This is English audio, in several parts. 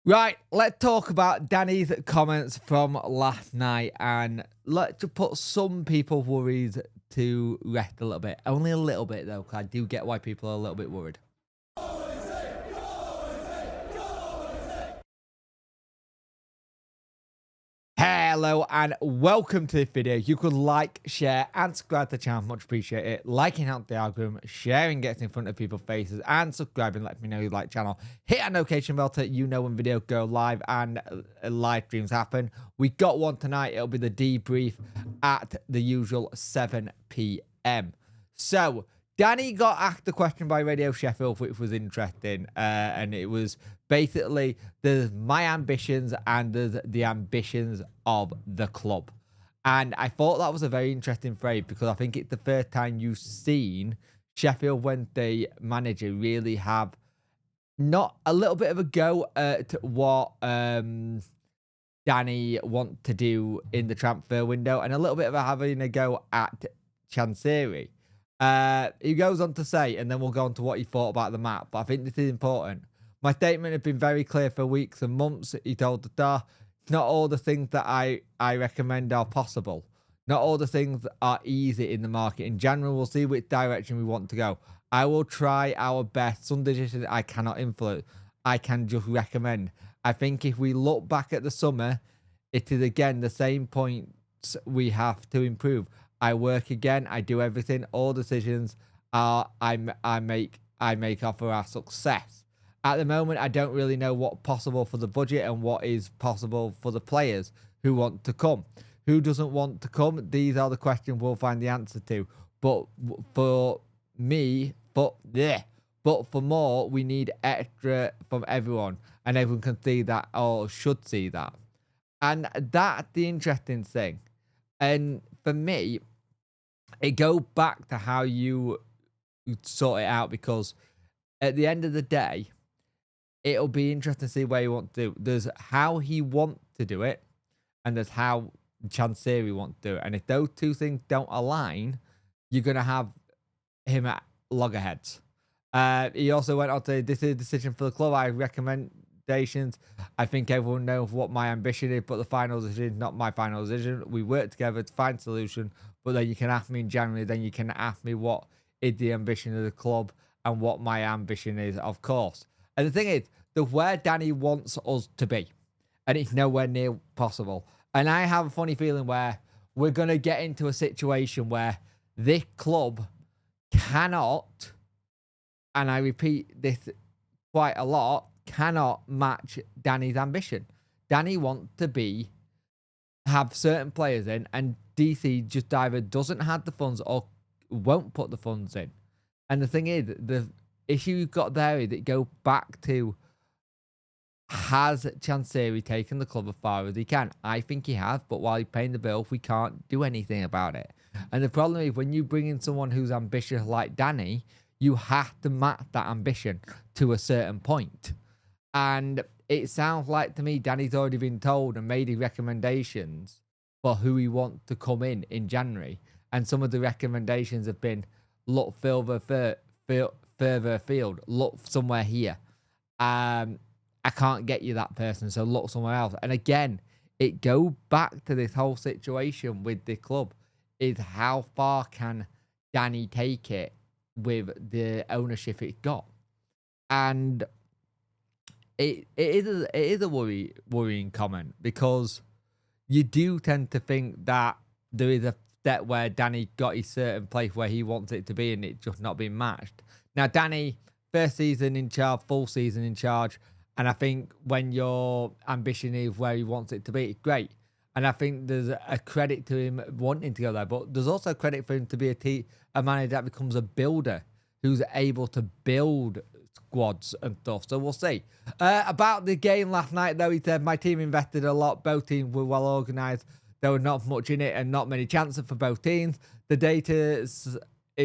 Right, let's talk about Danny's comments from last night and let's just put some people's worries to rest a little bit. Only a little bit though, 'cause I do get why people are a little bit worried. Hello and welcome to this video. You could like, share and subscribe to the channel, much appreciate it. Liking helps the algorithm, sharing gets in front of people's faces and subscribing lets me know you like the channel. Hit that notification bell to you know when videos go live and live streams happen. We got one tonight, it'll be the debrief at the usual 7 p.m. So Danny got asked the question by Radio Sheffield, which was interesting, and it was basically there's my ambitions and there's the ambitions of the club. And I thought that was a very interesting phrase because I think it's the first time you've seen Sheffield Wednesday manager really have not a little bit of a go at what Danny want to do in the transfer window and a little bit of having a go at Chansiri. He goes on to say, and then we'll go on to what he thought about the map, but I think this is important. My statement has been very clear for weeks and months. He told the Star, not all the things that I recommend are possible. Not all the things are easy in the market. In general, we'll see which direction we want to go. I will try our best. Some decisions I cannot influence. I can just recommend. I think if we look back at the summer, it is again the same points we have to improve. I work again. I do everything. All decisions I make are for our success. At the moment, I don't really know what's possible for the budget and what is possible for the players who want to come. Who doesn't want to come? These are the questions we'll find the answer to. But for me, but for more, we need extra from everyone, and everyone can see that or should see that. And that's the interesting thing. And for me, it goes back to how you sort it out, because at the end of the day, it'll be interesting to see where you want to do. There's how he wants to do it, and there's how Chansiri wants to do it. And if those two things don't align, you're going to have him at loggerheads. He also went on to, this is a decision for the club. I have recommendations. I think everyone knows what my ambition is, but the final decision is not my final decision. We work together to find a solution, but then you can ask me in January, then you can ask me what is the ambition of the club and what my ambition is, of course. And the thing is, the where Danny wants us to be, and it's nowhere near possible. And I have a funny feeling where we're going to get into a situation where this club cannot, and I repeat this quite a lot, cannot match Danny's ambition. Danny wants to have certain players in, and DC just either doesn't have the funds or won't put the funds in. And the thing is, the issue you've got there is that go back to, has Chansiri taken the club as far as he can? I think he has, but while he's paying the bill, we can't do anything about it. And the problem is, when you bring in someone who's ambitious like Danny, you have to match that ambition to a certain point. And it sounds like to me Danny's already been told and made his recommendations for who he wants to come in January. And some of the recommendations have been, look further afield, look somewhere here. I can't get you that person, so look somewhere else. And again, it goes back to this whole situation with the club, is how far can Danny take it with the ownership it's got? And it is a worrying comment, because you do tend to think that there is a step where Danny got his certain place where he wants it to be and it's just not being matched. Now, Danny, first season in charge, full season in charge, and I think when your ambition is where he wants it to be, it's great. And I think there's a credit to him wanting to go there, but there's also a credit for him to be a manager that becomes a builder, who's able to build squads and stuff. So we'll see. About the game last night, though, he said, my team invested a lot. Both teams were well organised. There were not much in it and not many chances for both teams. The data is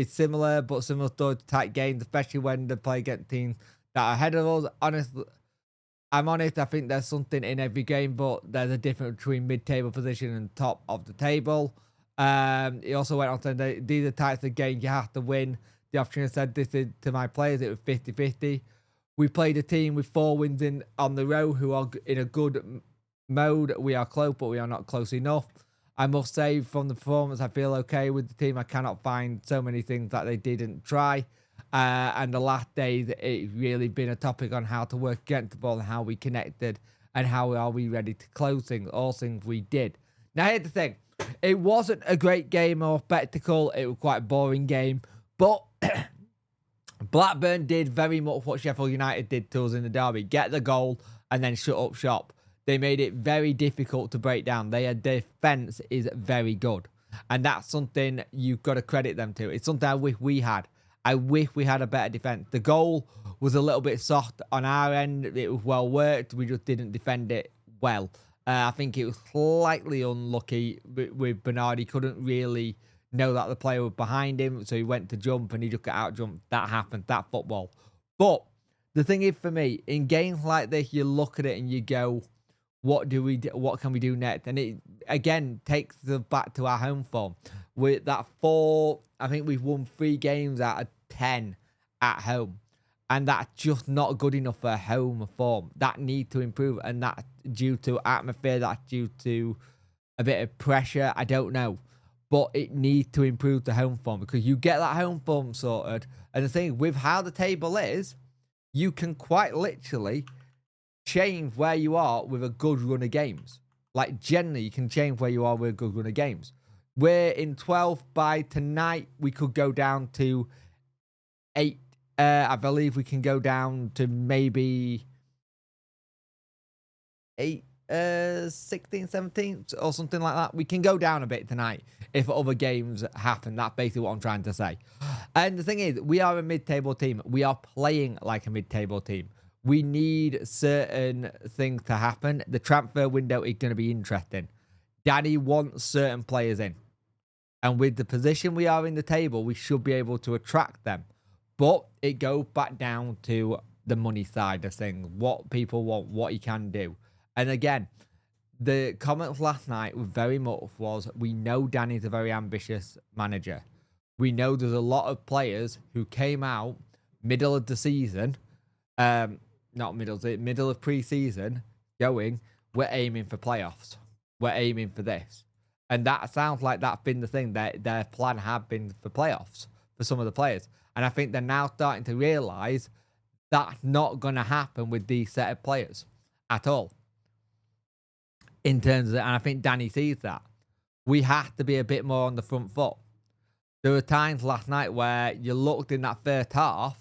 similar, but similar to tight games, especially when they play against teams that are ahead of us. Honestly, I'm honest, I think there's something in every game, but there's a difference between mid-table position and top of the table. He also went on to say, these are types of games you have to win. The opportunity said this is to my players, it was 50-50. We played a team with 4 wins on the row who are in a good mode. We are close, but we are not close enough. I must say, from the performance, I feel okay with the team. I cannot find so many things that they didn't try. And the last days, it's really been a topic on how to work against the ball and how we connected and how are we ready to close things. All things we did. Now, here's the thing. It wasn't a great game or spectacle. It was quite a boring game. But Blackburn did very much what Sheffield United did to us in the derby. Get the goal and then shut up shop. They made it very difficult to break down. Their defence is very good. And that's something you've got to credit them to. It's something I wish we had. I wish we had a better defence. The goal was a little bit soft on our end. It was well worked. We just didn't defend it well. I think it was slightly unlucky with Bernard. He couldn't really know that the player was behind him, so he went to jump and he just got out jumped. That happened. That football. But the thing is, for me, in games like this, you look at it and you go, what do we do? What can we do next? And it again takes us back to our home form. With that 4, I think we've won 3 games out of 10 at home, and that's just not good enough for home form. That need to improve, and that's due to atmosphere. That's due to a bit of pressure. I don't know, but it needs to improve the home form, because you get that home form sorted. And the thing with how the table is, you can quite literally change where you are with a good run of games. Like, generally, you can change where you are with a good run of games. We're in 12th. By tonight, we could go down to 8. I believe we can go down to maybe 8, 16, 17, or something like that. We can go down a bit tonight if other games happen. That's basically what I'm trying to say. And the thing is, we are a mid-table team. We are playing like a mid-table team. We need certain things to happen. The transfer window is going to be interesting. Danny wants certain players in. And with the position we are in the table, we should be able to attract them. But it goes back down to the money side of things. What people want, what he can do. And again, the comments last night were very much was, we know Danny's a very ambitious manager. We know there's a lot of players who came out middle of the season, middle of pre-season, going, we're aiming for playoffs. We're aiming for this. And that sounds like that's been the thing. Their plan had been for playoffs for some of the players. And I think they're now starting to realise that's not going to happen with these set of players at all. In terms of, and I think Danny sees that. We have to be a bit more on the front foot. There were times last night where you looked in that first half,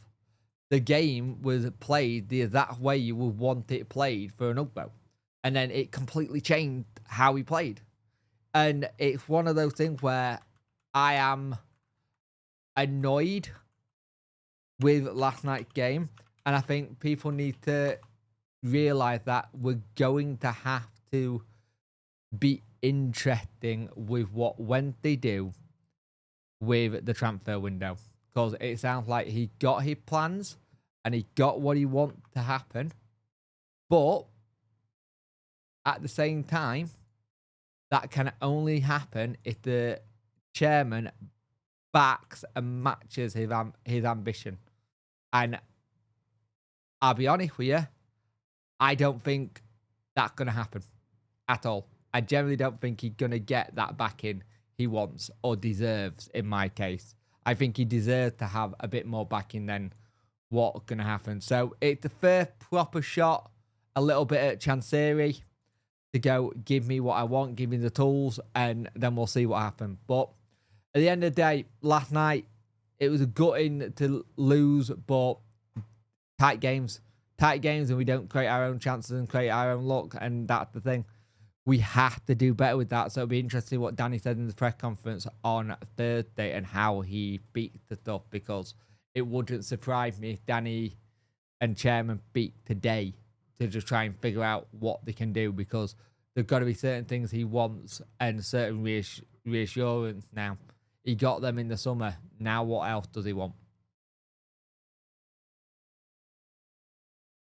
the game was played the exact way you would want it played for an Ugbo. And then it completely changed how we played. And it's one of those things where I am annoyed with last night's game. And I think people need to realise that we're going to have to be interesting with what Wednesday do with the transfer window. Because it sounds like he got his plans and he got what he wants to happen. But at the same time, that can only happen if the chairman backs and matches his ambition. And I'll be honest with you, I don't think that's going to happen at all. I generally don't think he's going to get that backing he wants or deserves in my case. I think he deserves to have a bit more backing than what's going to happen. So it's the first proper shot, a little bit at Chansiri to go, give me what I want, give me the tools, and then we'll see what happens. But at the end of the day, last night, it was a gutting to lose, but tight games, and we don't create our own chances and create our own luck, and that's the thing. We have to do better with that. So it'll be interesting what Danny said in the press conference on Thursday and how he beat the stuff, because it wouldn't surprise me if Danny and Chairman beat today to just try and figure out what they can do, because there've got to be certain things he wants and certain reassurance now. He got them in the summer. Now what else does he want?